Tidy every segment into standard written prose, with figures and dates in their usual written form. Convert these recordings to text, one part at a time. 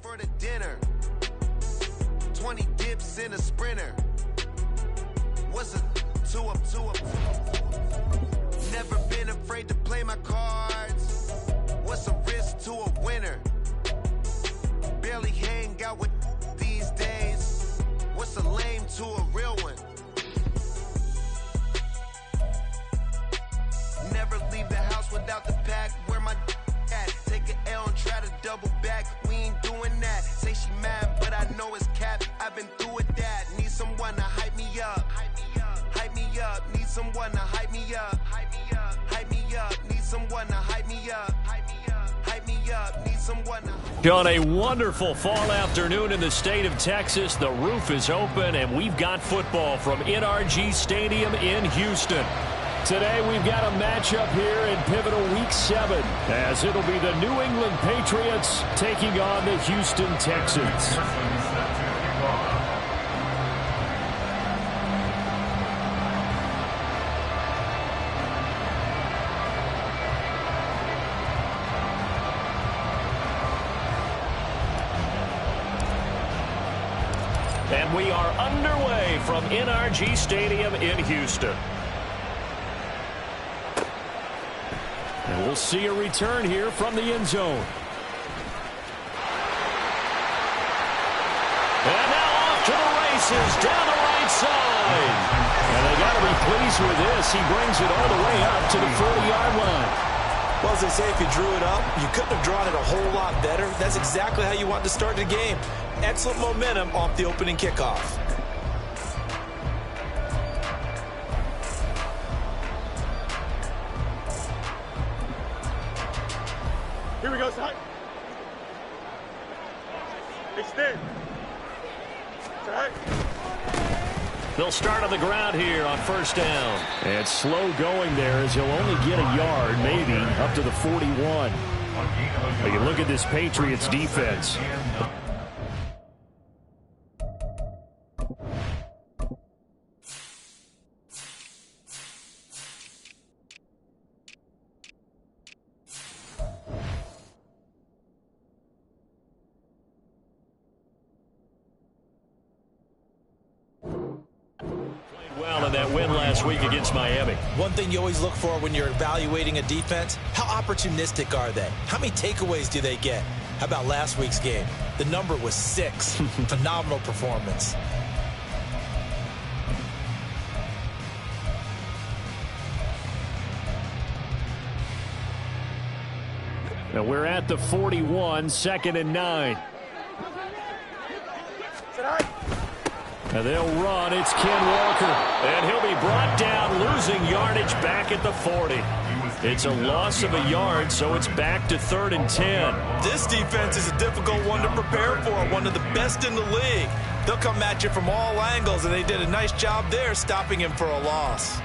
for the dinner. 20 dips in a sprinter. What's a 2 up? Never been afraid to play my cards. What's a risk to a winner? Barely hang out with these days. What's a lame to a real one? Never leave the house without the pack. Where my at? Take an L and try to double back. We ain't doing that. Say she mad, but I know it's cap. I've been through with that. Need someone to hype me up. Hype me up. Need someone to hype me up. Hype me up. Need someone to hype me up. Hype me up. Need someone to. On a wonderful fall afternoon in the state of Texas, the roof is open, and we've got football from NRG Stadium in Houston. Today we've got a matchup here in pivotal week 7, as it'll be the New England Patriots taking on the Houston Texans. And we are underway from NRG Stadium in Houston. And we'll see a return here from the end zone. And now off to the races down the right side. And they got to be pleased with this. He brings it all the way up to the 40-yard line. Well, as they say, if you drew it up, you couldn't have drawn it a whole lot better. That's exactly how you want to start the game. Excellent momentum off the opening kickoff. Here we go, side. Extend. Side. They'll start on the ground here on first down. And slow going there as he'll only get a yard, maybe, up to the 41. But you look at this Patriots defense. Well, in that win last week against Miami. One thing you always look for when you're evaluating a defense, how opportunistic are they? How many takeaways do they get? How about last week's game? The number was 6. Phenomenal performance. Now we're at the 41, 2nd and 9. And they'll run. It's Ken Walker. And he'll be brought down, losing yardage back at the 40. It's a loss of a yard, so it's back to 3rd and 10. This defense is a difficult one to prepare for, one of the best in the league. They'll come at you from all angles, and they did a nice job there stopping him for a loss.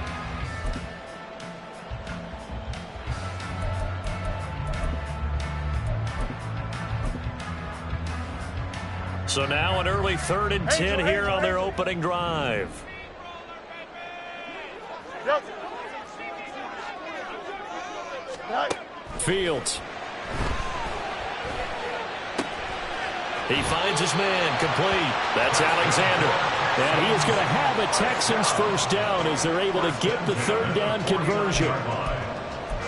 So now an early 3rd and 10 here on their opening drive. Fields. He finds his man, complete. That's Alexander. And he is going to have a Texans first down as they're able to get the 3rd down conversion.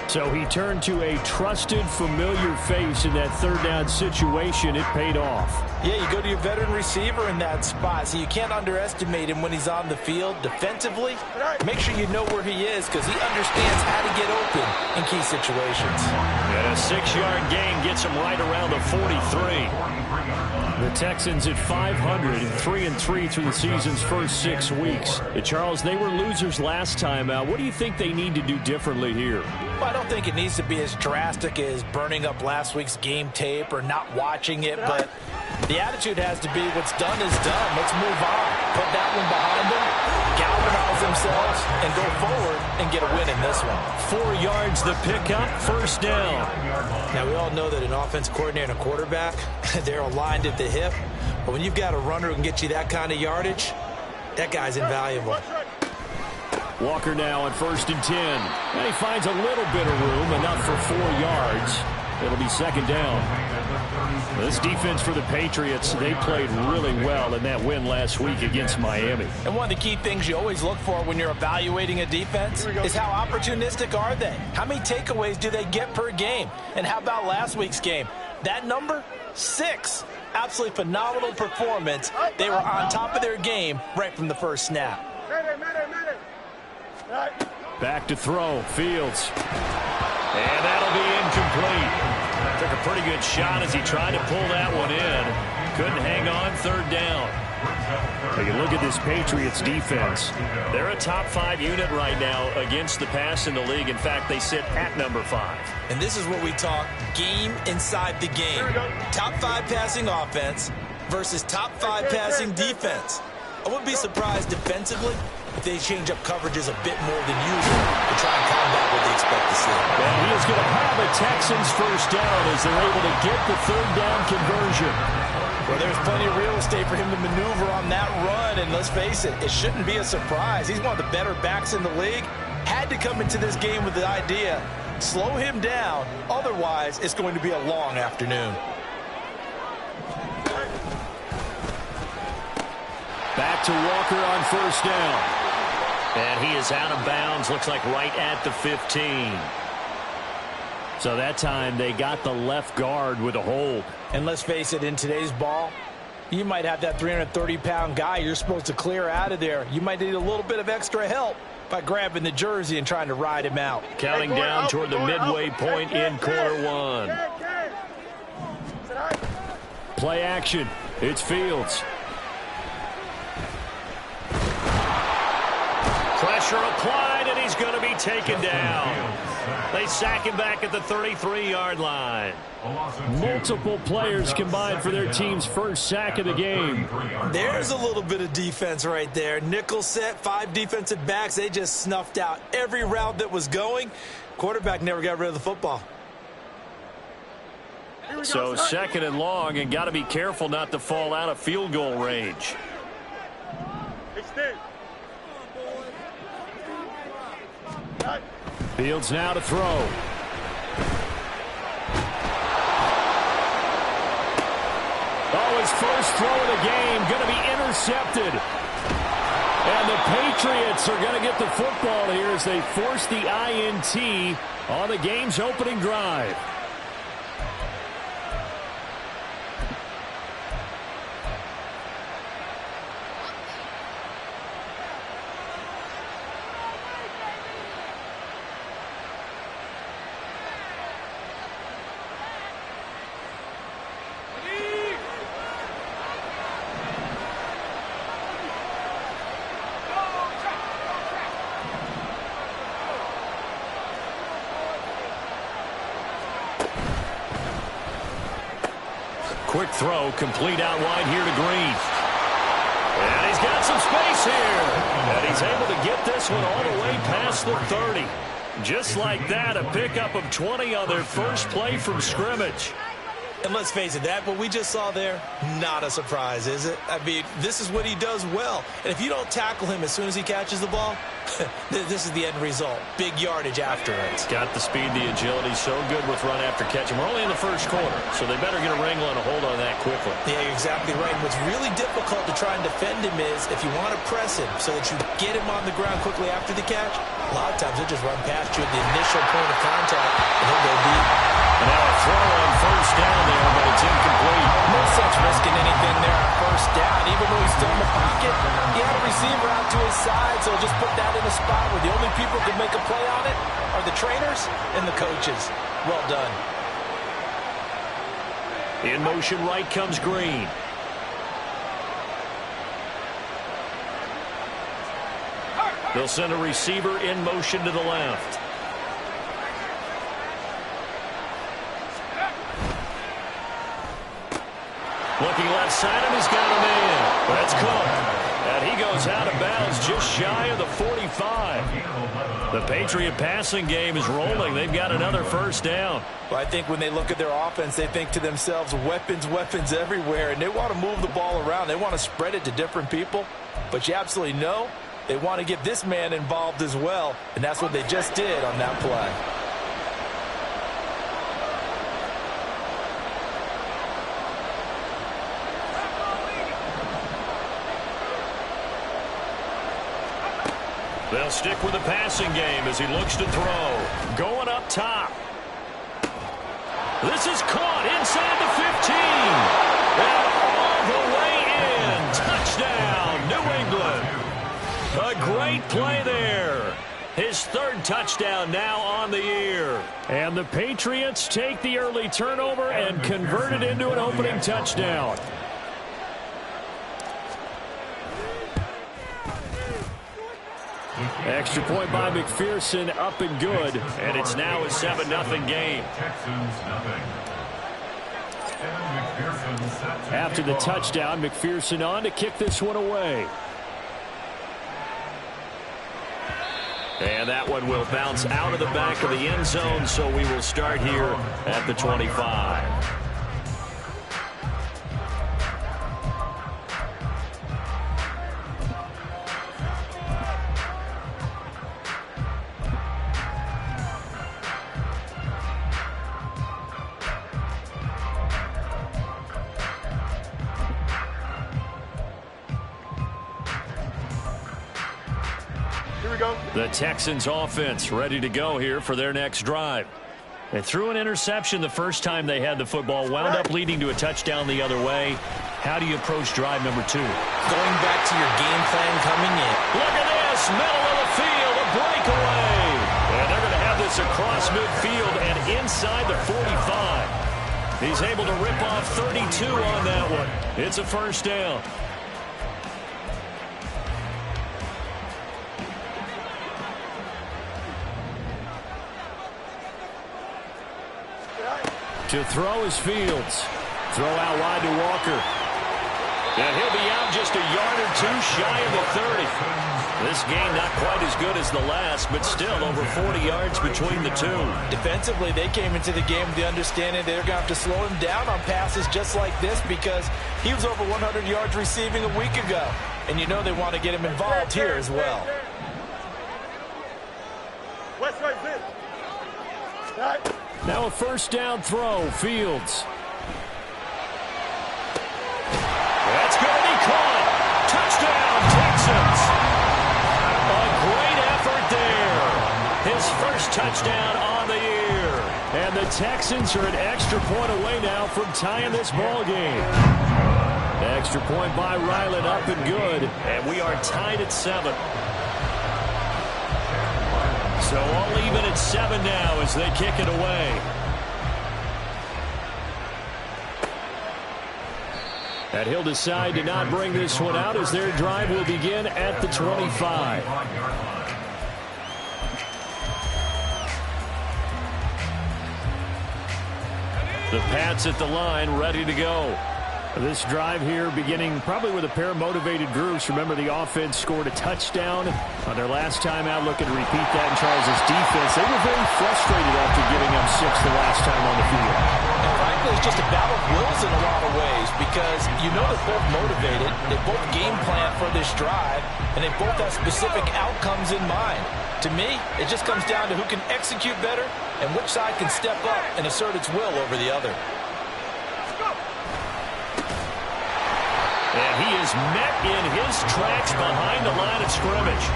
So he turned to a trusted, familiar face in that 3rd down situation. It paid off. Yeah, you go to your veteran receiver in that spot, so you can't underestimate him when he's on the field. Defensively, make sure you know where he is because he understands how to get open in key situations. And a 6-yard gain gets him right around the 43. The Texans at 500 and 3-3 through the season's first 6 weeks. Charles, they were losers last time out. What do you think they need to do differently here? Well, I don't think it needs to be as drastic as burning up last week's game tape or not watching it, but the attitude has to be what's done is done. Let's move on. Put that one behind them, galvanize themselves, and go forward and get a win in this one. 4 yards the pickup, first down. Now, we all know that an offense coordinator and a quarterback, they're aligned at the hip. But when you've got a runner who can get you that kind of yardage, that guy's invaluable. Walker now on 1st and 10. And he finds a little bit of room, enough for 4 yards. It'll be second down. This defense for the Patriots, they played really well in that win last week against Miami. And one of the key things you always look for when you're evaluating a defense is how opportunistic are they? How many takeaways do they get per game? And how about last week's game? That number, 6. Absolutely phenomenal performance. They were on top of their game right from the first snap. Back to throw, Fields. And that'll be incomplete. Took a pretty good shot as he tried to pull that one in. Couldn't hang on, third down. Take a look at this Patriots defense. They're a top 5 unit right now against the pass in the league. In fact, they sit at number 5. And this is what we talk game inside the game. Top 5 passing offense versus top 5 passing defense. I wouldn't be surprised defensively if they change up coverages a bit more than usual to try and combat what they expect to see. And he is going to have a Texans first down as they're able to get the third down conversion. Well, there's plenty of real estate for him to maneuver on that run, and let's face it, it shouldn't be a surprise. He's one of the better backs in the league. Had to come into this game with the idea, slow him down, otherwise it's going to be a long afternoon. Back to Walker on first down. And he is out of bounds, looks like right at the 15. So that time they got the left guard with a hold. And let's face it, in today's ball, you might have that 330-pound guy you're supposed to clear out of there. You might need a little bit of extra help by grabbing the jersey and trying to ride him out. Counting down toward the midway point in quarter 1. Play action. It's Fields. Pressure applied, and he's going to be taken down. They sack him back at the 33-yard line. Multiple players combined for their team's first sack of the game. There's a little bit of defense right there. Nickel set, 5 defensive backs. They just snuffed out every route that was going. Quarterback never got rid of the football. So second and long, and got to be careful not to fall out of field goal range. Fields now to throw. Oh, his first throw of the game going to be intercepted. And the Patriots are going to get the football here as they force the INT on the game's opening drive. Quick throw, complete out wide here to Green. And he's got some space here. And he's able to get this one all the way past the 30. Just like that, a pickup of 20 on their first play from scrimmage. And let's face it, that what we just saw there, not a surprise, is it? I mean, this is what he does well. And if you don't tackle him as soon as he catches the ball, this is the end result. Big yardage after it. Got the speed, the agility, so good with run after catch. And we're only in the first quarter, so they better get a wrangle and a hold on that quickly. Yeah, you're exactly right. And what's really difficult to try and defend him is if you want to press him so that you get him on the ground quickly after the catch, a lot of times he'll just run past you at the initial point of contact, and he'll go deep. And now a throw on first down there, but it's incomplete. No sense risking anything there on first down. Even though he's still in the pocket, he had a receiver out to his side, so just put that in a spot where the only people who can make a play on it are the trainers and the coaches. Well done. In motion right comes Green. They'll send a receiver in motion to the left. Looking left side him, he's got a man. That's Cook. And he goes out of bounds just shy of the 45. The Patriot passing game is rolling. They've got another first down. Well, I think when they look at their offense, they think to themselves, weapons, weapons everywhere. And they want to move the ball around. They want to spread it to different people. But you absolutely know they want to get this man involved as well. And that's what they just did on that play. They'll stick with the passing game as he looks to throw. Going up top. This is caught inside the 15. And all the way in. Touchdown, New England. A great play there. His third touchdown now on the year. And the Patriots take the early turnover and convert it into an opening touchdown. Extra point by McPherson, up and good. And it's now a 7-0 game. After the touchdown, McPherson on to kick this one away. And that one will bounce out of the back of the end zone, so we will start here at the 25. The Texans offense ready to go here for their next drive. They threw an interception the first time they had the football, wound up leading to a touchdown the other way. How do you approach drive number 2? Going back to your game plan coming in. Look at this, middle of the field, a breakaway. And they're going to have this across midfield and inside the 45. He's able to rip off 32 on that one. It's a first down. To throw is Fields. Throw out wide to Walker. And he'll be out just a yard or two shy of the 30. This game not quite as good as the last, but still over 40 yards between the two. Defensively, they came into the game with the understanding they're going to have to slow him down on passes just like this because he was over 100 yards receiving a week ago. And you know they want to get him involved here as well. West right in. Right. Now a first down throw, Fields. That's going to be caught. Touchdown, Texans. A great effort there. His first touchdown on the year. And the Texans are an extra point away now from tying this ball game. Extra point by Ryland, up and good. And we are tied at 7. So all even at 7 now as they kick it away. And he'll decide to not bring this one out as their drive will begin at the 25. The Pats at the line, ready to go. This drive here beginning probably with a pair of motivated groups. Remember, the offense scored a touchdown on their last time out, looking to repeat that in Charles' defense. They were very frustrated after giving up 6 the last time on the field. And frankly, it's just a battle of wills in a lot of ways because you know they're both motivated. They both game plan for this drive, and they both have specific outcomes in mind. To me, it just comes down to who can execute better and which side can step up and assert its will over the other. And he is met in his tracks behind the line of scrimmage.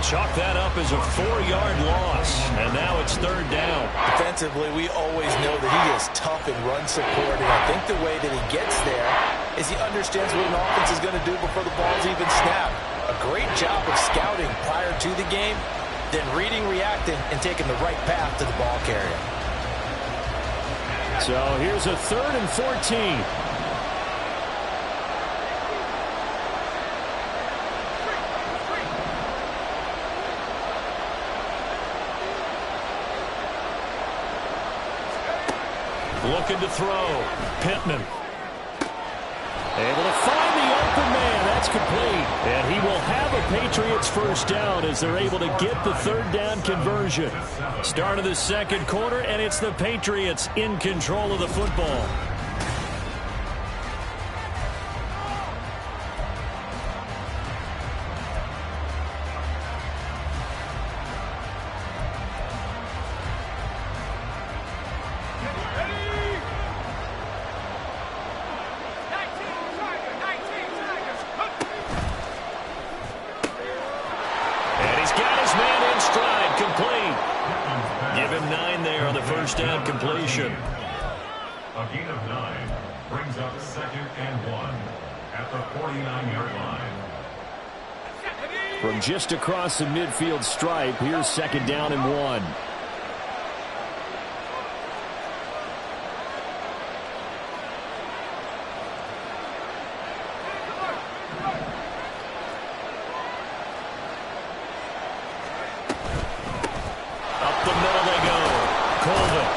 Chalk that up as a 4-yard loss. And now it's third down. Defensively, we always know that he is tough in run support. And I think the way that he gets there is he understands what an offense is going to do before the ball's even snapped. A great job of scouting prior to the game, then reading, reacting, and taking the right path to the ball carrier. So here's a 3rd and 14. Looking to throw. Pittman. Able to find the open man. That's complete. And he will have a Patriots first down as they're able to get the third down conversion. Start of the second quarter, and it's the Patriots in control of the football. first down completion. A gain of 9 brings up 2nd and 1 at the 49-yard line. From just across the midfield stripe, here's 2nd down and 1. Up the middle they go. Colvin.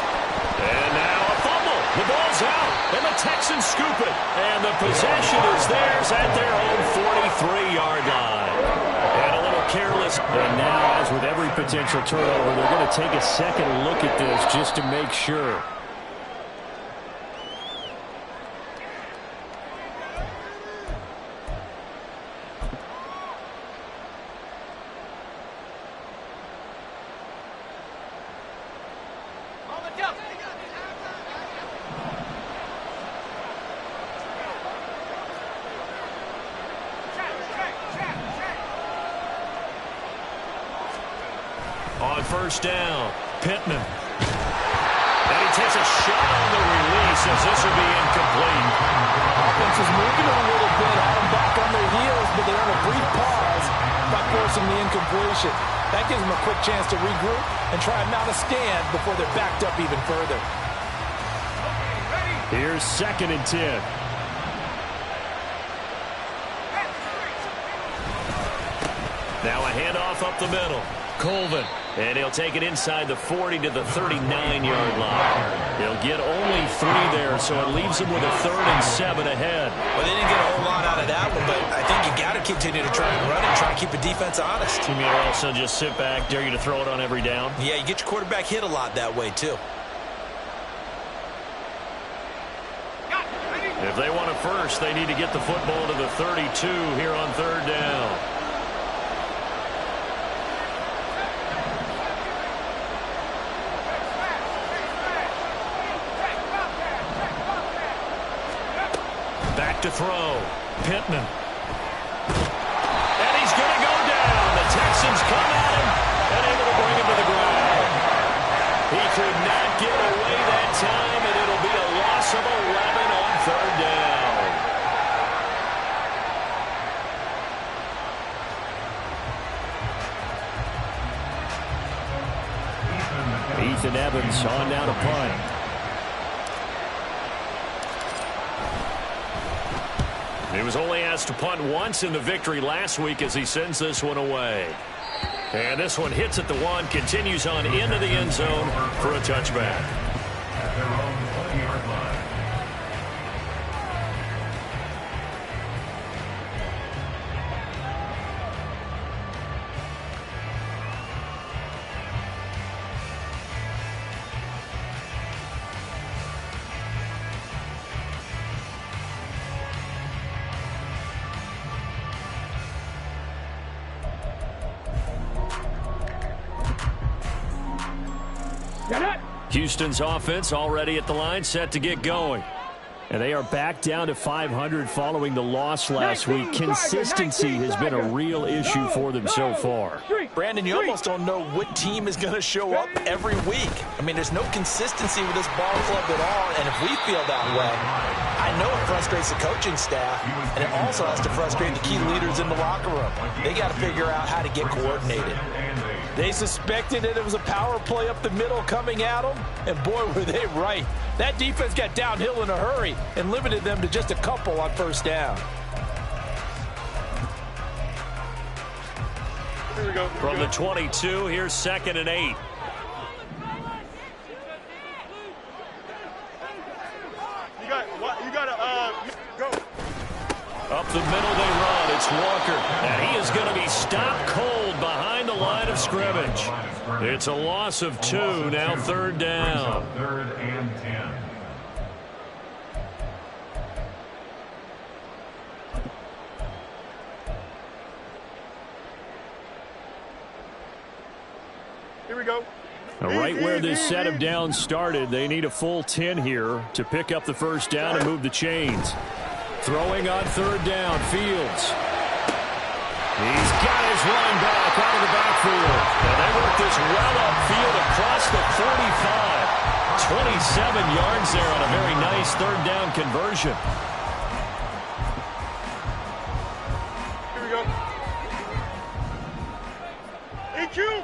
And now a fumble. The ball's out, and the Texans scoop it. And the possession is theirs at their own 43-yard line. And a little careless. And now, as with every potential turnover, they're going to take a second look at this just to make sure. On first down, Pittman. And he takes a shot on the release as this will be incomplete. Offense is moving a little bit, had them back on their heels, but they're on a brief pause by forcing the incompletion. That gives them a quick chance to regroup and try and mount a stand before they're backed up even further. Here's 2nd and 10. Now a handoff up the middle. Colvin. And he'll take it inside the 40 to the 39-yard line. He'll get only 3 there, so it leaves him with a 3rd and 7 ahead. Well, they didn't get a whole lot out of that one, but I think you got to continue to try and run and try to keep the defense honest. You mean also just sit back, dare you to throw it on every down? Yeah, you get your quarterback hit a lot that way, too. If they want it first, they need to get the football to the 32 here on 3rd down. Back to throw. Pittman. And he's going to go down. The Texans come at him and able to bring him to the ground. He could not get away that time, and it'll be a loss of 11 on 3rd down. Ethan Evans on down to punt. He was only asked to punt once in the victory last week as he sends this one away. And this one hits at the 1, continues on into the end zone for a touchback. At their own 20-yard line. Houston's offense already at the line, set to get going. And they are back down to 500 following the loss last week. Consistency has been a real issue for them so far. Brandon, you almost don't know what team is going to show up every week. I mean, there's no consistency with this ball club at all, and if we feel that way, I know it frustrates the coaching staff, and it also has to frustrate the key leaders in the locker room. They got to figure out how to get coordinated. They suspected that it was a power play up the middle coming at them, and boy, were they right. That defense got downhill in a hurry and limited them to just a couple on first down. Here we go. From the 22, here's 2nd and 8. You got to go. Up the middle they run. It's Walker. And he is going to be stopped cold behind the line of scrimmage. It's a loss of 2. Now 3rd down. 3rd and 10. Here we go. Now, right where this set of downs started, they need a full 10 here to pick up the first down and move the chains. Throwing on 3rd down, Fields. He's got his run back out of the backfield. And they work this well upfield across the 45. 27 yards there on a very nice third down conversion. Here we go. EQ.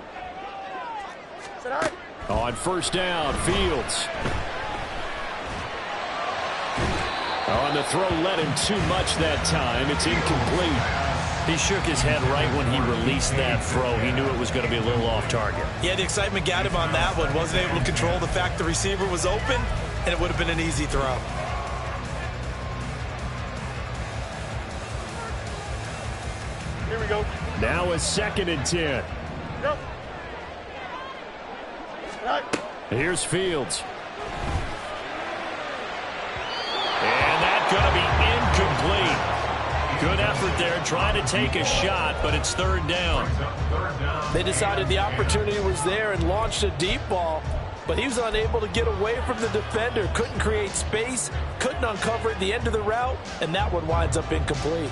Sit high. On first down, Fields. On the throw, led him too much that time. It's incomplete. He shook his head right when he released that throw. He knew it was going to be a little off target. Yeah, the excitement got him on that one. Wasn't able to control the fact the receiver was open, and it would have been an easy throw. Here we go. Now a 2nd and 10. Go. Right. Here's Fields. And that's going to be incomplete. Good effort there, trying to take a shot, but it's third down. They decided the opportunity was there and launched a deep ball, but he was unable to get away from the defender. Couldn't create space, couldn't uncover at the end of the route, and that one winds up incomplete.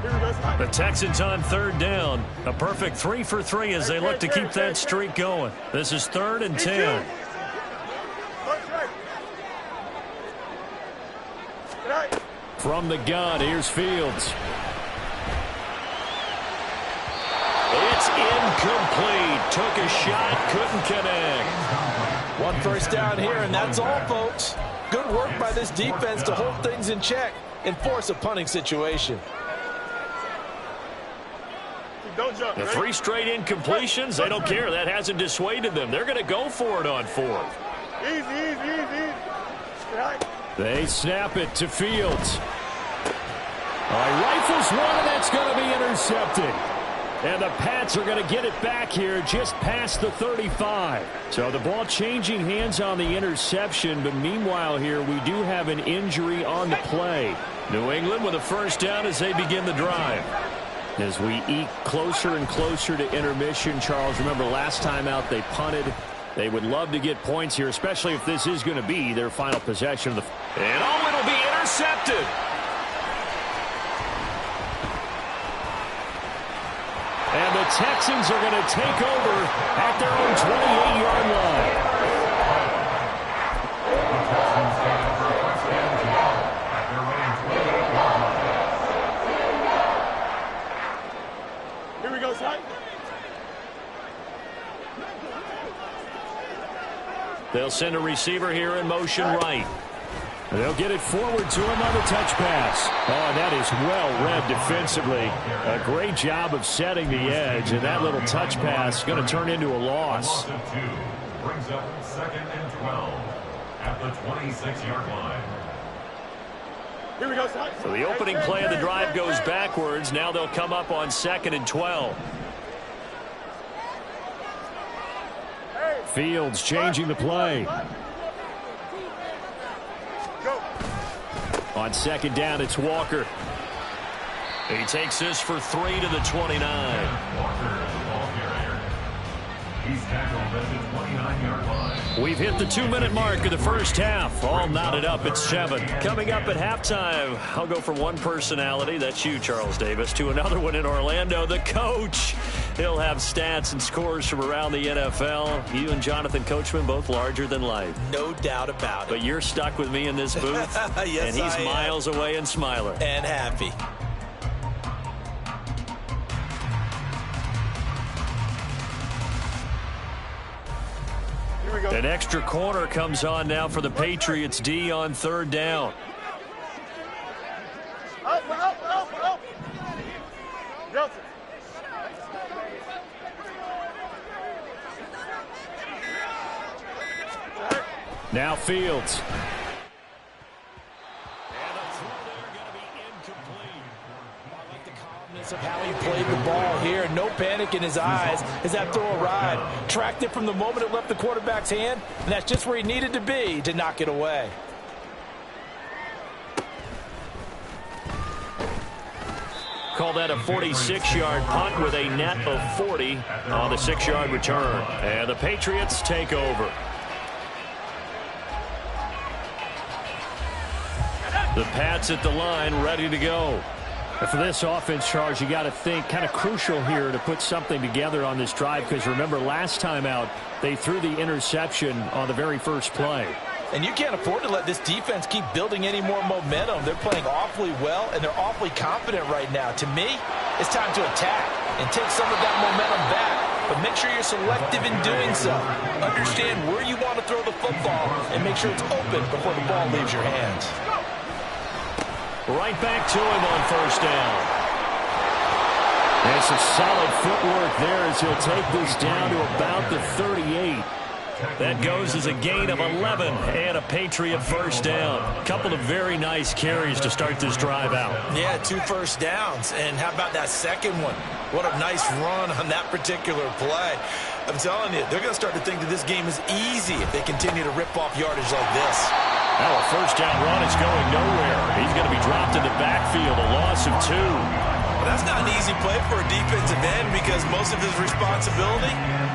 Here we go. The Texans on third down. A perfect 3 for 3 as they look to keep that streak going. This is 3rd and 10. From the gun, here's Fields. It's incomplete. Took a shot, couldn't connect. One first down here, and that's all, folks. Good work by this defense to hold things in check and force a punting situation. Don't jump. The 3 straight incompletions, they don't care. That hasn't dissuaded them. They're going to go for it on 4th. Easy. Right. They snap it to Fields. Rifles one, and that's going to be intercepted. And the Pats are going to get it back here just past the 35. So the ball changing hands on the interception, but meanwhile here we do have an injury on the play. New England with a first down as they begin the drive. As we eke closer and closer to intermission, Charles, remember last time out they punted. They would love to get points here, especially if this is going to be their final possession of the... And it'll be intercepted. And the Texans are going to take over at their own 28-yard line. Here we go, son. They'll send a receiver here in motion right. They'll get it forward to him on the touch pass. Oh, that is well read defensively. A great job of setting the edge, and that little touch pass is going to turn into a loss. Brings up 2nd and 12 at the 26-yard line. Here we go, son. So the opening play of the drive goes backwards. Now they'll come up on 2nd and 12. Fields changing the play. On 2nd down, it's Walker. He takes this for 3 to the 29. Walker, the ball carrier. He's tackled at the 29-yard line. We've hit the 2-minute mark of the first half. All knotted up at 7. Coming up at halftime, I'll go from one personality, that's you, Charles Davis, to another one in Orlando, the coach. He'll have stats and scores from around the NFL. You and Jonathan Coachman, both larger than life. No doubt about it. But you're stuck with me in this booth. Yes, and he's miles away and smiling. And happy. Here we go. An extra corner comes on now for the Patriots D on 3rd down. Up. Johnson. Now Fields. Of how he played the ball here. No panic in his eyes as that throw arrived. Tracked it from the moment it left the quarterback's hand, and that's just where he needed to be to knock it away. Call that a 46-yard punt with a net of 40 on the 6-yard return. And the Patriots take over. The Pats at the line, ready to go. For this offense, Charles, you got to think kind of crucial here to put something together on this drive, because remember last time out they threw the interception on the very first play. And you can't afford to let this defense keep building any more momentum. They're playing awfully well, and they're awfully confident right now. To me, it's time to attack and take some of that momentum back. But make sure you're selective in doing so. Understand where you want to throw the football and make sure it's open before the ball leaves your hands. Right back to him on first down. And some solid footwork there as he'll take this down to about the 38. That goes as a gain of 11 and a Patriot first down. A couple of very nice carries to start this drive out. Yeah, 2 first downs. And how about that second one? What a nice run on that particular play. I'm telling you, they're going to start to think that this game is easy if they continue to rip off yardage like this. Now a first down run is going nowhere. He's going to be dropped in the backfield, a loss of 2. Well, that's not an easy play for a defensive end because most of his responsibility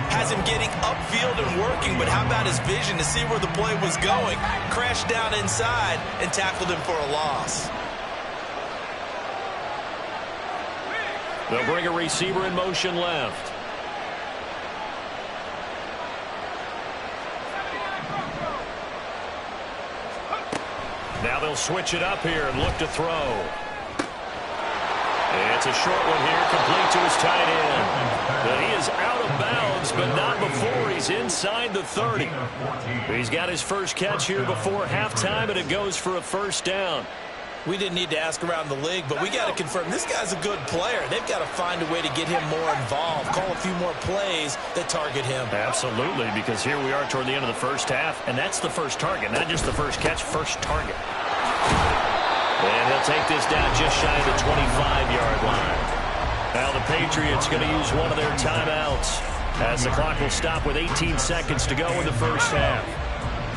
has him getting upfield and working, but how about his vision to see where the play was going, crashed down inside, and tackled him for a loss. They'll bring a receiver in motion left. Now they'll switch it up here and look to throw. It's a short one here, complete to his tight end. But he is out of bounds, but not before he's inside the 30. He's got his first catch here before halftime, and it goes for a first down. We didn't need to ask around the league, but we got to confirm this guy's a good player. They've got to find a way to get him more involved, call a few more plays that target him. Absolutely, because here we are toward the end of the first half, and that's the first target, not just the first catch, first target. And he'll take this down just shy of the 25-yard line. Now the Patriots going to use one of their timeouts as the clock will stop with 18 seconds to go in the first half.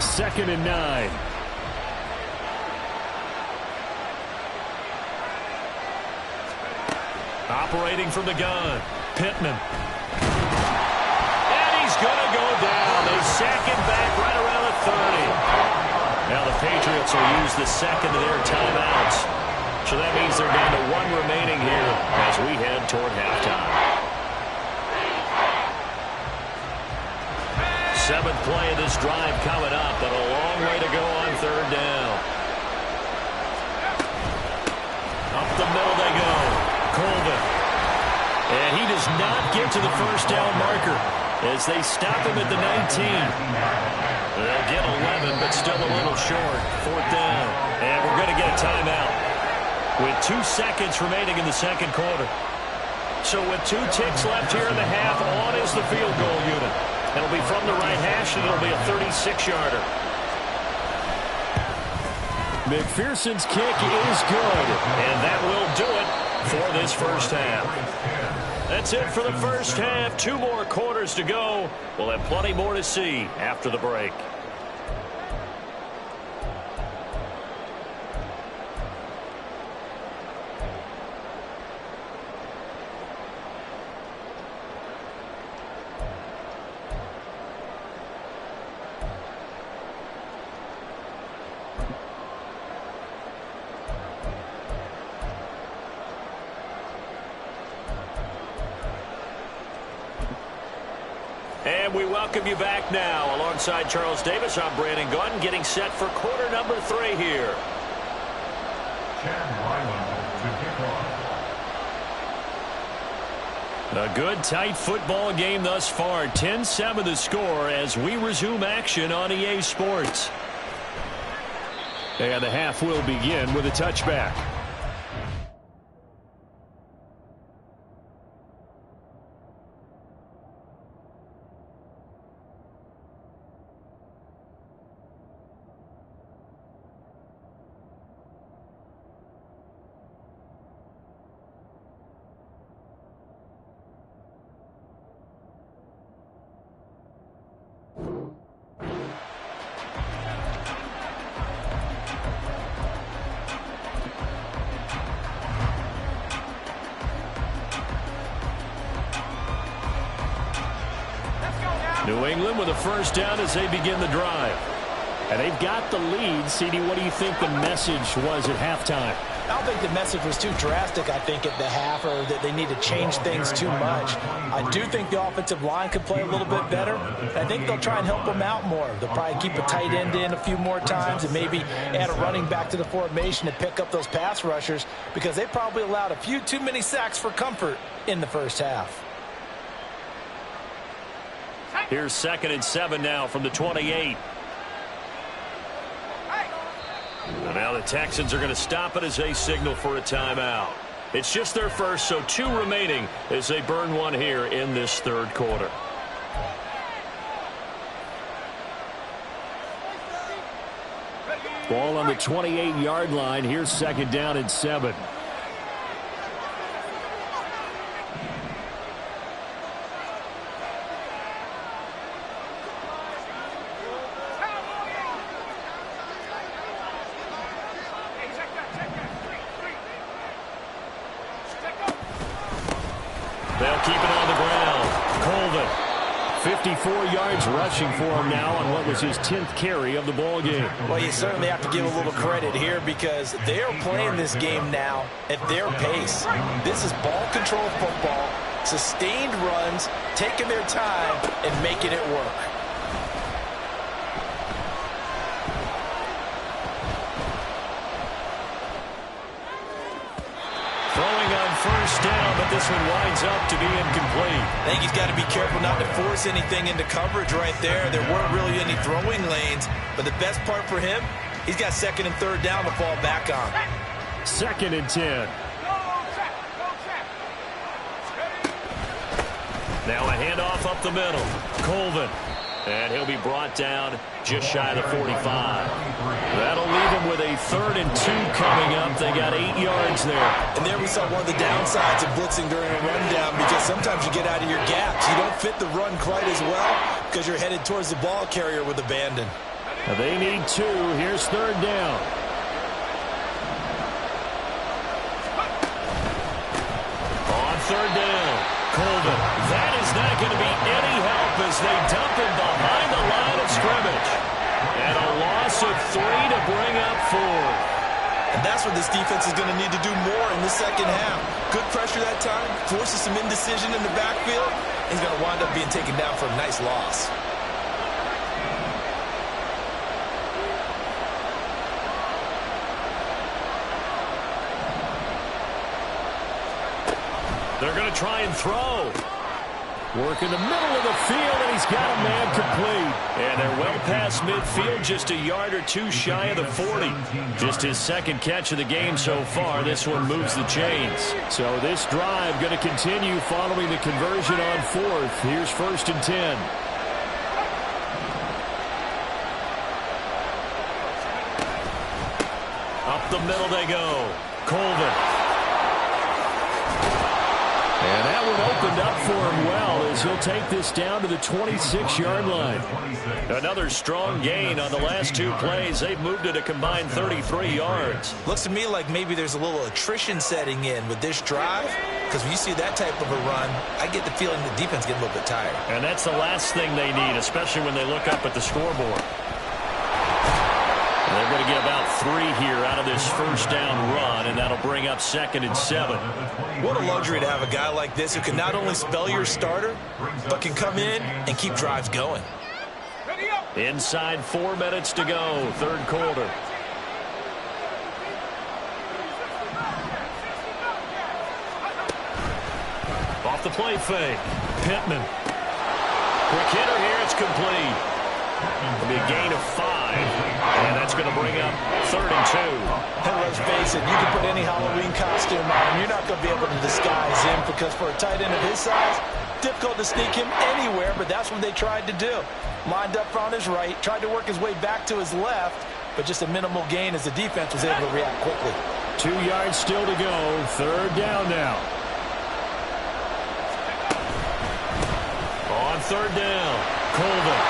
2nd and 9. Operating from the gun, Pittman. And he's going to go down. They sack him back right around the 30. Now the Patriots will use the second of their timeouts. So that means they're down to 1 remaining here as we head toward halftime. 7th play of this drive coming up, but a long way to go on 3rd down. Up the middle they go. Colvin. And he does not get to the first down marker as they stop him at the 19. They'll get 11, but still a little short. 4th down. And we're going to get a timeout with 2 seconds remaining in the second quarter. So with 2 ticks left here in the half, on is the field goal unit. It'll be from the right hash, and it'll be a 36-yarder. McPherson's kick is good, and that will do it for this first half. That's it for the first half. 2 more quarters to go. We'll have plenty more to see after the break. And we welcome you back now. Alongside Charles Davis, I'm Brandon Gaudin, getting set for quarter number 3 here. Chad Ryland to kick off. A good, tight football game thus far. 10-7 the score as we resume action on EA Sports. And the half will begin with a touchback. New England with a first down as they begin the drive. And they've got the lead. CD, what do you think the message was at halftime? I don't think the message was too drastic, I think, at the half, or that they need to change things too much. I do think the offensive line could play a little bit better. I think they'll try and help them out more. They'll probably keep a tight end in a few more times and maybe add a running back to the formation to pick up those pass rushers, because they probably allowed a few too many sacks for comfort in the first half. Here's 2nd and 7 now from the 28. And now the Texans are going to stop it as they signal for a timeout. It's just their first, so 2 remaining as they burn one here in this third quarter. Ball on the 28-yard line. Here's 2nd down and 7. They'll keep it on the ground. Colvin, 54 yards rushing for him now on what was his 10th carry of the ball game. Well, you certainly have to give a little credit here, because they're playing this game now at their pace. This is ball control football, sustained runs, taking their time and making it work. Throwing on first down, but this one winds up to be incomplete. I think he's got to be careful not to force anything into coverage right there. There weren't really any throwing lanes, but the best part for him, he's got 2nd and 3rd down to fall back on. 2nd and 10. Now a handoff up the middle. Colvin. And he'll be brought down just shy of the 45. That'll leave him with a 3rd and 2 coming up. They got 8 yards there. And there we saw one of the downsides of blitzing during a rundown, because sometimes you get out of your gaps. You don't fit the run quite as well because you're headed towards the ball carrier with abandon. They need 2. Here's 3rd down. On 3rd down, Colvin. That is not going to be any help as they dump him behind the line of scrimmage. And a loss of 3 to bring up 4. And that's what this defense is going to need to do more in the second half. Good pressure that time, forces some indecision in the backfield. He's going to wind up being taken down for a nice loss. They're going to try and throw. Work in the middle of the field, and he's got a man complete. And they're well past midfield, just a yard or 2 shy of the 40. Just his 2nd catch of the game so far. This one moves the chains. So this drive going to continue following the conversion on 4th. Here's 1st and 10. Up the middle they go. Colvin. And that one opened up for him well, as he'll take this down to the 26-yard line. Another strong gain on the last 2 plays. They've moved it a combined 33 yards. Looks to me like maybe there's a little attrition setting in with this drive, because when you see that type of a run, I get the feeling the defense getting a little bit tired. And that's the last thing they need, especially when they look up at the scoreboard. And they're going to get about 3 here out of this first down run, and that'll bring up 2nd and 7. What a luxury to have a guy like this who can not only spell your starter, but can come in and keep drives going. Inside 4 minutes to go, 3rd quarter. Off the play fake. Pittman. Quick hitter here, it's complete. It'll be a gain of 5, and that's going to bring up 3rd and 2. And let's face it, you can put any Halloween costume on, you're not going to be able to disguise him, because for a tight end of his size, difficult to sneak him anywhere, but that's what they tried to do. Lined up on his right, tried to work his way back to his left, but just a minimal gain as the defense was able to react quickly. 2 yards still to go, 3rd down now. On 3rd down, Colvin.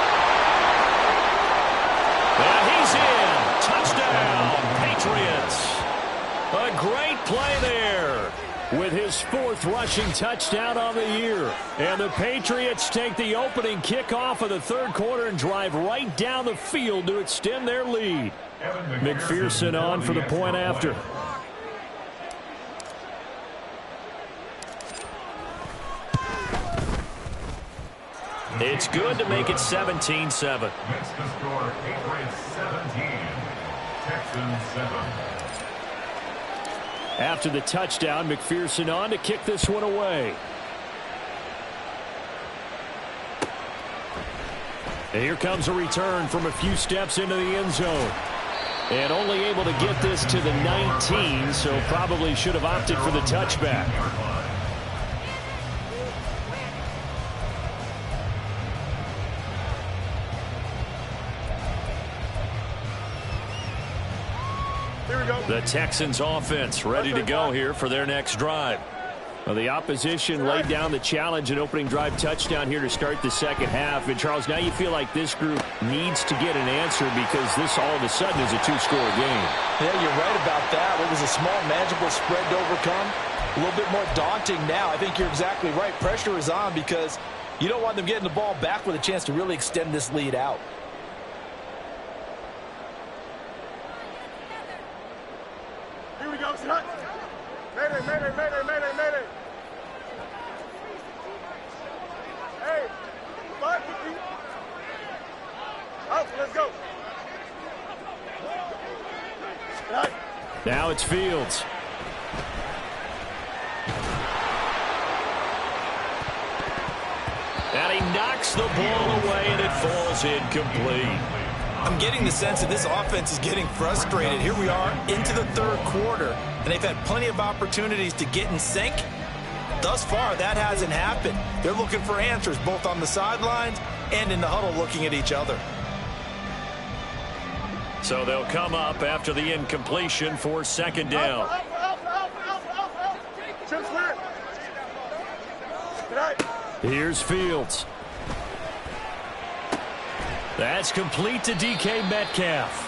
And he's in. Touchdown, Patriots. A great play there with his 4th rushing touchdown on the year. And the Patriots take the opening kickoff of the 3rd quarter and drive right down the field to extend their lead. McPherson on for the point after. It's good to make it 17-7. Makes the score Patriots 17, Texans 7. After the touchdown, McPherson on to kick this one away. And here comes a return from a few steps into the end zone. And only able to get this to the 19, so probably should have opted for the touchback. Here we go. The Texans offense ready to go here for their next drive. Well, the opposition laid down the challenge and opening drive touchdown here to start the second half. And, Charles, now you feel like this group needs to get an answer because this all of a sudden is a two-score game. Yeah, you're right about that. What was a small, manageable spread to overcome? A little bit more daunting now. I think you're exactly right. Pressure is on because you don't want them getting the ball back with a chance to really extend this lead out. Here we go. Hut. Mayday, mayday, mayday, mayday, mayday. Hey, 550. Out, let's go. Hut. Now it's Fields. And he knocks the ball away, and it falls incomplete. I'm getting the sense that this offense is getting frustrated. Here we are into the third quarter, and they've had plenty of opportunities to get in sync. Thus far, that hasn't happened. They're looking for answers both on the sidelines and in the huddle looking at each other. So they'll come up after the incompletion for second down. Chip's clear. Good night. Here's Fields. That's complete to DK Metcalf.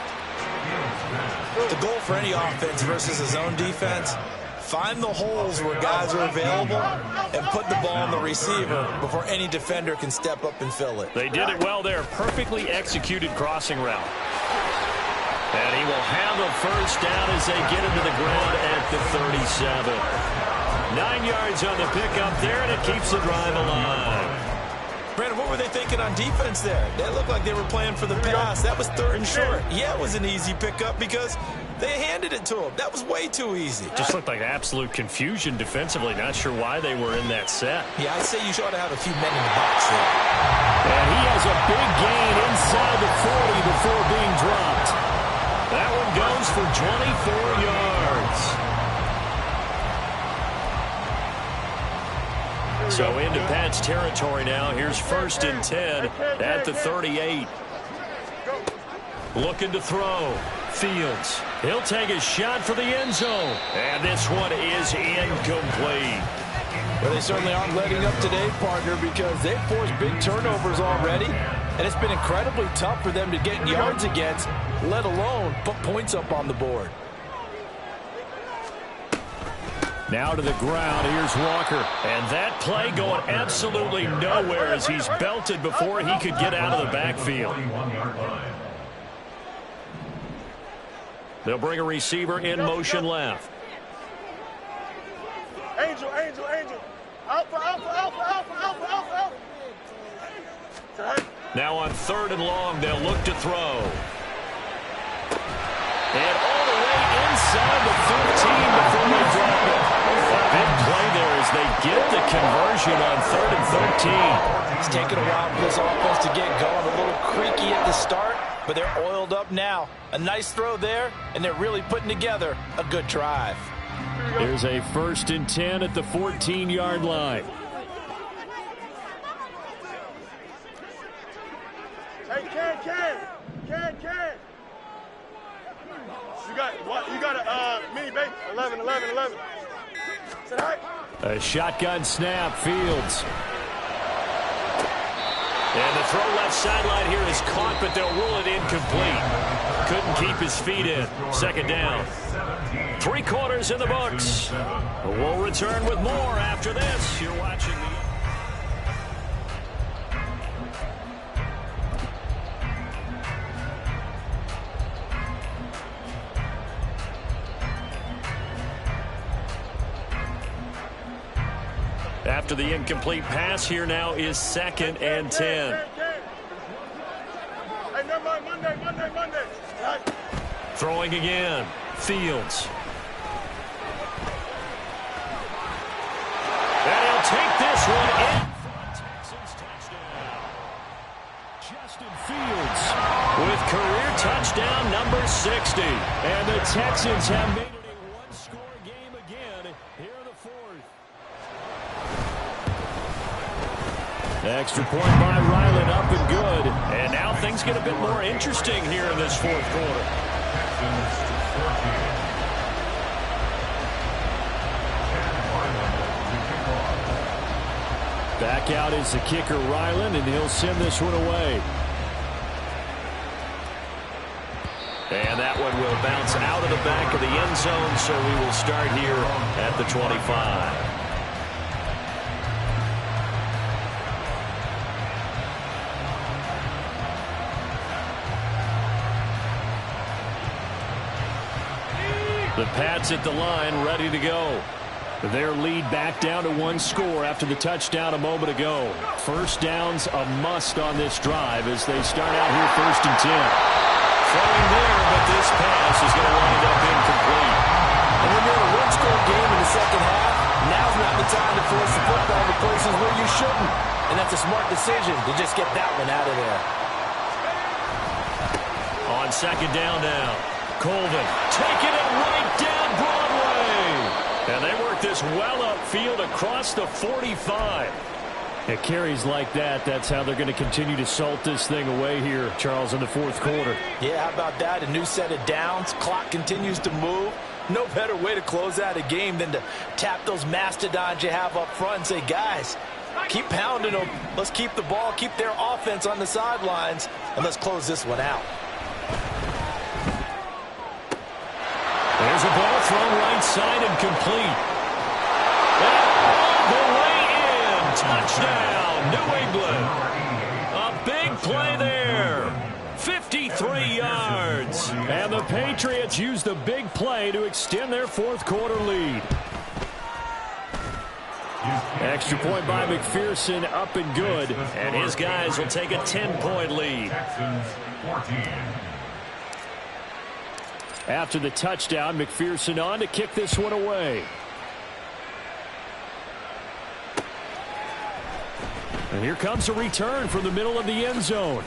The goal for any offense versus a zone defense, find the holes where guys are available and put the ball on the receiver before any defender can step up and fill it. They did it well there. Perfectly executed crossing route. And he will have a first down as they get him to the ground at the 37. 9 yards on the pickup there, and it keeps the drive alive. Brandon, what were they thinking on defense there? They looked like they were playing for the pass. That was third and short. Yeah, it was an easy pickup because they handed it to him. That was way too easy. Just looked like absolute confusion defensively. Not sure why they were in that set. Yeah, I'd say you ought to have a few men in the box there. And he has a big gain inside the 40 before being dropped. That one goes for 24 yards. So into Pat's territory now. Here's 1st and 10 at the 38. Looking to throw. Fields. He'll take a shot for the end zone. And this one is incomplete. Well, they certainly aren't letting up today, partner, because they've forced big turnovers already. And it's been incredibly tough for them to get yards against, let alone put points up on the board. Now to the ground, here's Walker. And that play going absolutely nowhere as he's belted before he could get out of the backfield. They'll bring a receiver in motion left. Angel, angel, angel. Alpha, alpha, alpha, alpha, alpha, alpha, alpha. Now on 3rd and long, they'll look to throw. And all the way inside the 15 before they drop it. Big play there as they get the conversion on 3rd and 13. It's taken a while for this offense to get going. A little creaky at the start, but they're oiled up now. A nice throw there, and they're really putting together a good drive. Here's a 1st and 10 at the 14-yard line. Hey, Can. You got a mini bake. 11. Say hi. A shotgun snap, Fields. And the throw left sideline here is caught, but they'll rule it incomplete. Couldn't keep his feet in. 2nd down. 3 quarters in the books. We'll return with more after this. You're watching the... After the incomplete pass, here now is 2nd and 10. Hey, never mind, Monday. Right. Throwing again. Fields. And he'll take this one in. Texans touchdown. Justin Fields with career touchdown number 60. And the Texans have made it a one-score game again here in the 4th. Extra point by Ryland, up and good. And now things get a bit more interesting here in this 4th quarter. Texans 14. Back out is the kicker, Ryland, and he'll send this one away. And that one will bounce out of the back of the end zone, so we will start here at the 25. The Pats at the line, ready to go. Their lead back down to 1 score after the touchdown a moment ago. First down's a must on this drive as they start out here 1st and 10. Throwing there, but this pass is going to wind up incomplete. And when you're in a one-score game in the second half, now's not the time to force the football to places where you shouldn't. And that's a smart decision to just get that one out of there. On 2nd down now, Colvin taking it right down Broadway. And they work this well upfield across the 45. At carries like that, that's how they're going to continue to salt this thing away here, Charles, in the 4th quarter. Yeah, how about that? A new set of downs. Clock continues to move. No better way to close out a game than to tap those mastodons you have up front and say, guys, keep pounding them. Let's keep the ball, keep their offense on the sidelines, and let's close this one out. There's a ball thrown right side and complete. And all the way in. Touchdown, New England. A big play there. 53 yards. And the Patriots use the big play to extend their 4th quarter lead. Extra point by McPherson, up and good. And his guys will take a 10-point lead. Texans 14. After the touchdown, McPherson on to kick this one away. And here comes a return from the middle of the end zone.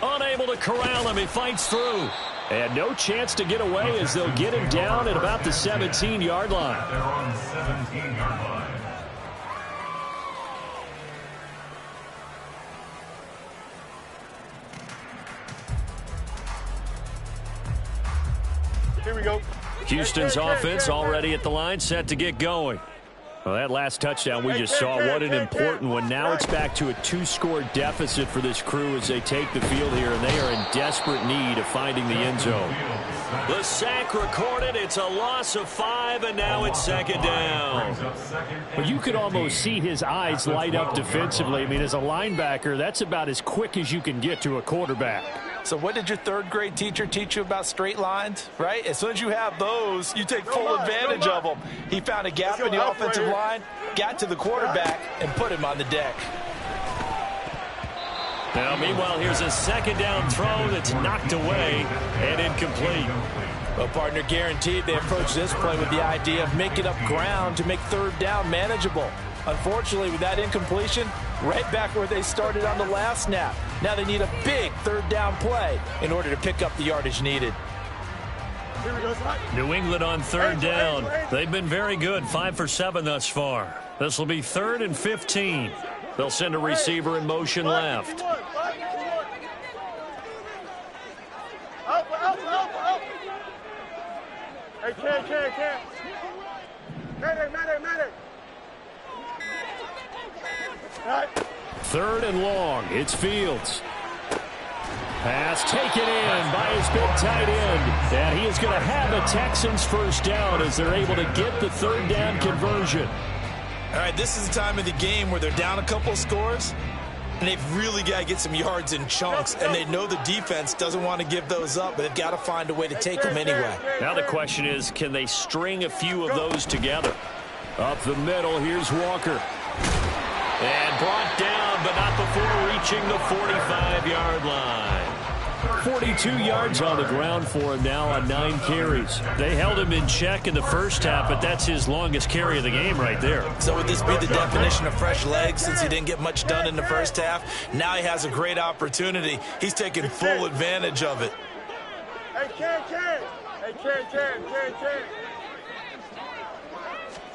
Unable to corral him, he fights through. And no chance to get away as they'll get him down at about the 17-yard line. They're on the 17-yard line. Here we go. Houston's offense already at the line, set to get going. Well, that last touchdown we just saw, what an important one. Now it's back to a 2-score deficit for this crew as they take the field here, and they are in desperate need of finding the end zone. The sack recorded. It's a loss of 5, and now it's 2nd down. Well, you could almost see his eyes light up defensively. I mean, as a linebacker, that's about as quick as you can get to a quarterback. So what did your 3rd grade teacher teach you about straight lines, right? As soon as you have those, you take full advantage of them. He found a gap in the offensive line, got to the quarterback, and put him on the deck. Now, meanwhile, here's a 2nd down throw that's knocked away and incomplete. Well, partner, guaranteed they approach this play with the idea of making up ground to make 3rd down manageable. Unfortunately, with that incompletion, right back where they started on the last snap. Now they need a big 3rd down play in order to pick up the yardage needed. New England on 3rd down. They've been very good, 5 for 7 thus far. This will be 3rd and 15. They'll send a receiver in motion left. Hey, Cam. Medic. Right. 3rd and long. It's Fields. Pass taken in by his big tight end. And he is going to have a Texans 1st down as they're able to get the 3rd down conversion. All right, this is the time of the game where they're down a couple of scores, and they've really got to get some yards in chunks, and they know the defense doesn't want to give those up, but they've got to find a way to take them anyway. Now the question is, can they string a few of those together? Up the middle, here's Walker. And brought down, but not before reaching the 45-yard line. 42 yards on the ground for him now on 9 carries. They held him in check in the first half, but that's his longest carry of the game right there. So would this be the definition of fresh legs since he didn't get much done in the first half? Now he has a great opportunity. He's taking full advantage of it. Hey, Ken. Hey, Ken.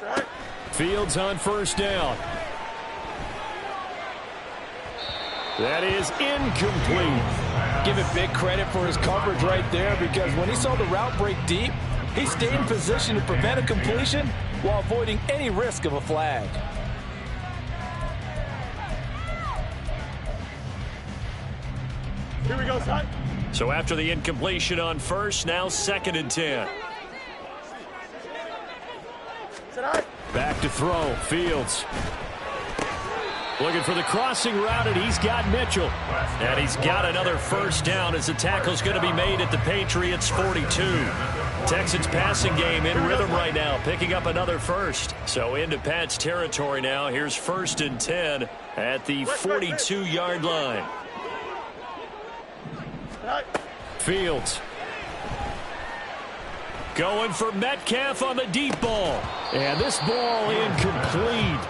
Right. Fields on first down. That is incomplete. Give it big credit for his coverage right there, because when he saw the route break deep, he stayed in position to prevent a completion while avoiding any risk of a flag. Here we go, son. So after the incompletion on first, now 2nd and 10. Back to throw. Fields. Looking for the crossing route, and he's got Mitchell. And he's got another first down as the tackle's going to be made at the Patriots' 42. Texans passing game in rhythm right now, picking up another first. So into Pat's territory now. Here's 1st and 10 at the 42-yard line. Fields. Going for Metcalf on the deep ball. And this ball incomplete.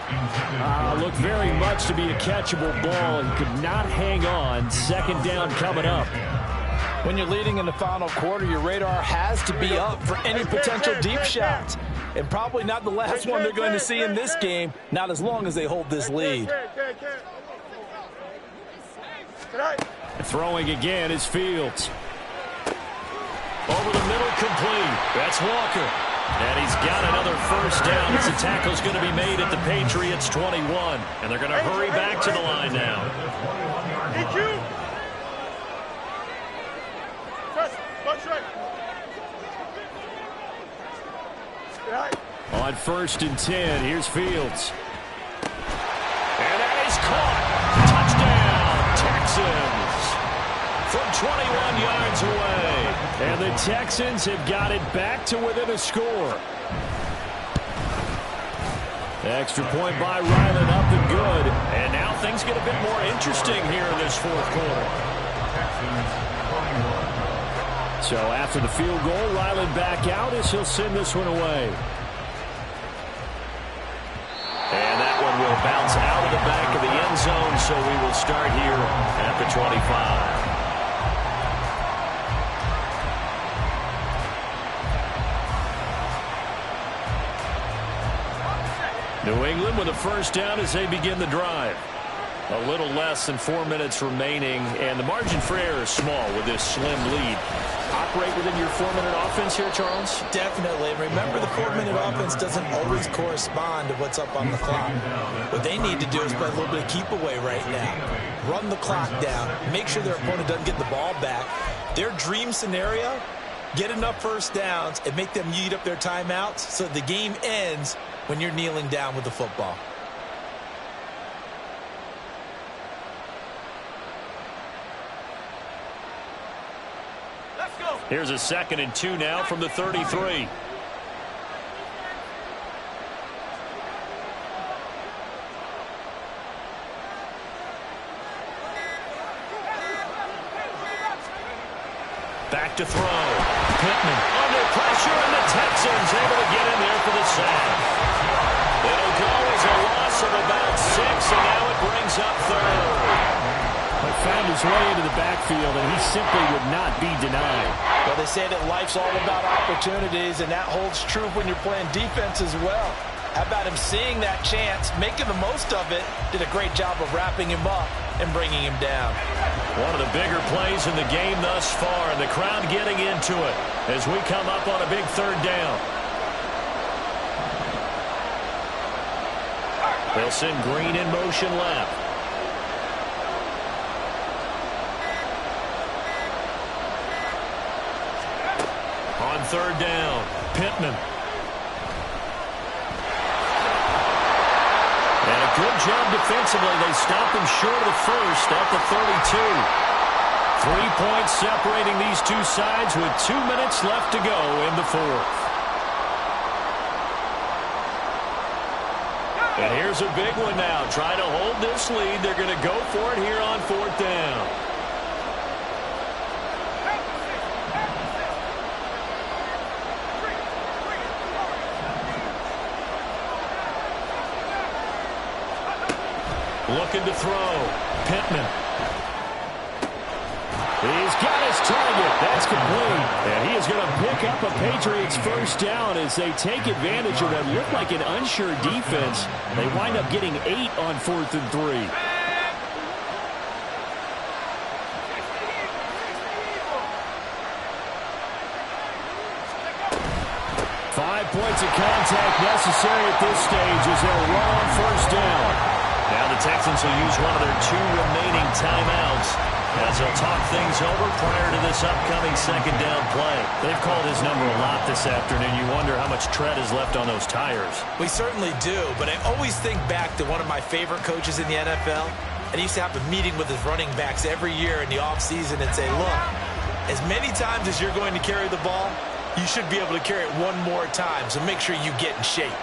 Looked very much to be a catchable ball and could not hang on. 2nd down coming up. When you're leading in the final quarter, your radar has to be up for any potential deep shots. And probably not the last one they're going to see in this game, not as long as they hold this lead. Throwing again is Fields. Over the middle, complete. That's Walker. And he's got another first down as the tackle's going to be made at the Patriots' 21. And they're going to hurry back to the line now. On 1st and 10, here's Fields. And that is caught. Touchdown, Texans. From 21 yards away. And the Texans have got it back to within a score. Extra point by Ryland, up and good. And now things get a bit more interesting here in this 4th quarter. So after the field goal, Ryland back out as he'll send this one away. And that one will bounce out of the back of the end zone, so we will start here at the 25. New England with a first down as they begin the drive. A little less than 4 minutes remaining, and the margin for error is small with this slim lead. Operate within your 4-minute offense here, Charles? Definitely. Remember, the 4-minute offense doesn't always correspond to what's up on the clock. What they need to do is play a little bit of keep away right now. Run the clock down. Make sure their opponent doesn't get the ball back. Their dream scenario, get enough first downs and make them eat up their timeouts so the game ends when you're kneeling down with the football. Let's go. Here's a 2nd and 2 now from the 33. Back to throw. Pittman under pressure, and the Texans able to get in there for the sack. It'll go as a loss of about 6, and now it brings up 3rd. He found his way into the backfield, and he simply would not be denied. Well, they say that life's all about opportunities, and that holds true when you're playing defense as well. How about him seeing that chance, making the most of it, did a great job of wrapping him up and bringing him down. One of the bigger plays in the game thus far, and the crowd getting into it as we come up on a big 3rd down. They'll send Green in motion left. On 3rd down, Pittman. And a good job defensively. They stop him short of the first at the 32. 3 points separating these two sides with 2 minutes left to go in the 4th. And here's a big one now. Trying to hold this lead. They're going to go for it here on 4th down. Looking to throw. Pittman. He's got his target. That's complete. And he is going to pick up a Patriots first down as they take advantage of what looked like an unsure defense. They wind up getting 8 on 4th and 3. Five points of contact necessary at this stage as they'll run on first down. Now the Texans will use one of their 2 remaining timeouts as they'll talk things over prior to this upcoming second down play. They've called his number a lot this afternoon. You wonder how much tread is left on those tires. We certainly do, but I always think back to one of my favorite coaches in the NFL. And he used to have a meeting with his running backs every year in the offseason and say, look, as many times as you're going to carry the ball, you should be able to carry it one more time, so make sure you get in shape.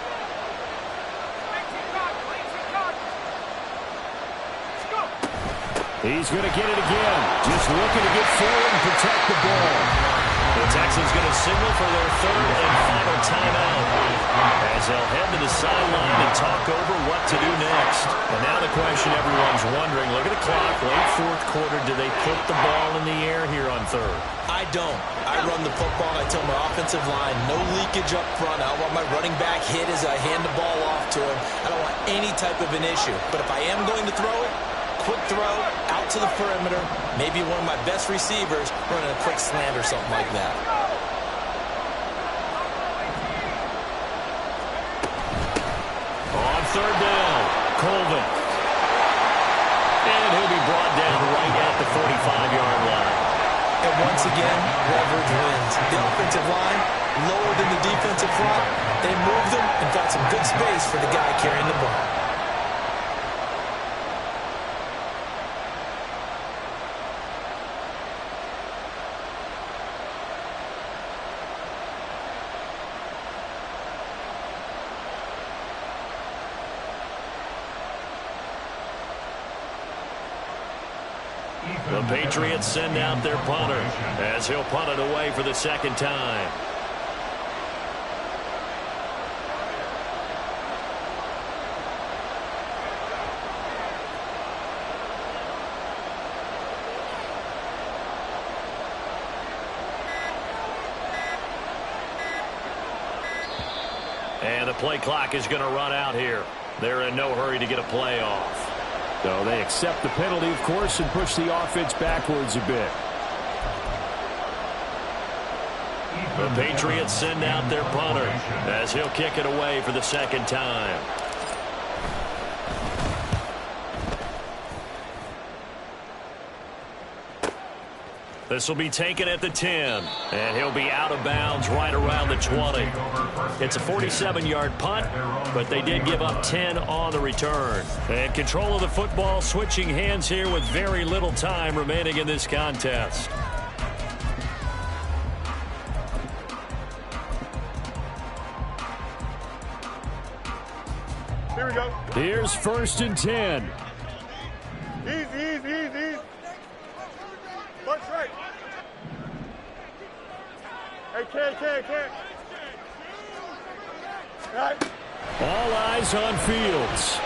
He's going to get it again. Just looking to get forward and protect the ball. The Texans going to signal for their 3rd and final timeout as they'll head to the sideline and talk over what to do next. And now the question everyone's wondering, look at the clock, late 4th quarter, do they put the ball in the air here on 3rd? I don't. I run the football. I tell my offensive line, no leakage up front. I don't want my running back hit as I hand the ball off to him. I don't want any type of an issue. But if I am going to throw it, quick throw, out to the perimeter, maybe one of my best receivers running a quick slant or something like that. On 3rd down, Colvin. And he'll be brought down right at the 45-yard line. And once again, leverage wins. The offensive line, lower than the defensive front. They moved them and got some good space for the guy carrying the ball. The Patriots send out their punter as he'll punt it away for the 2nd time. And the play clock is going to run out here. They're in no hurry to get a play off. So they accept the penalty, of course, and push the offense backwards a bit. The Patriots send out their punter as he'll kick it away for the 2nd time. This will be taken at the 10, and he'll be out of bounds right around the 20. It's a 47-yard punt, but they did give up 10 on the return. And control of the football switching hands here with very little time remaining in this contest. Here we go. Here's 1st and 10. Easy. Punch right. Hey, Ken. Right. All eyes on Fields.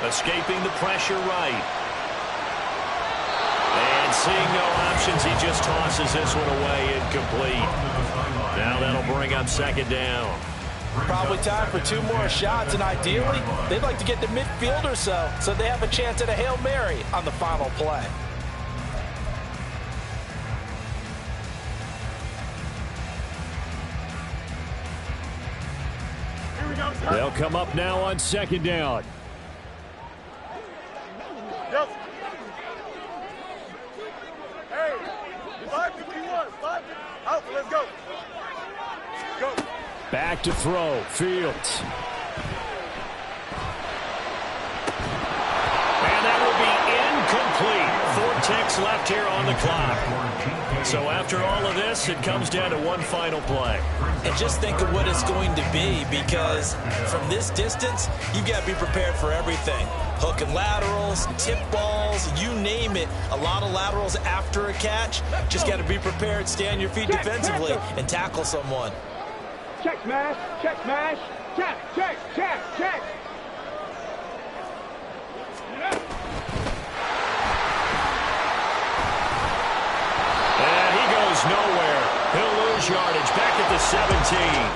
Escaping the pressure right. And seeing no options, he just tosses this one away incomplete. Now that'll bring up 2nd down. Probably time for 2 more shots, and ideally, they'd like to get to midfield or so they have a chance at a Hail Mary on the final play. They'll come up now on 2nd down. Yep. Hey, 551. 551. Out, let's go. Go. Back to throw. Fields. And that will be incomplete. Vortex minutes left here on the clock. So after all of this, it comes down to one final play. And just think of what it's going to be, because from this distance, you've got to be prepared for everything. Hook and laterals, tip balls, you name it. A lot of laterals after a catch. Just got to be prepared, stay on your feet defensively, and tackle someone. Check smash, check smash, check, check, check, check. And he goes nowhere. He'll lose yardage back at the 17.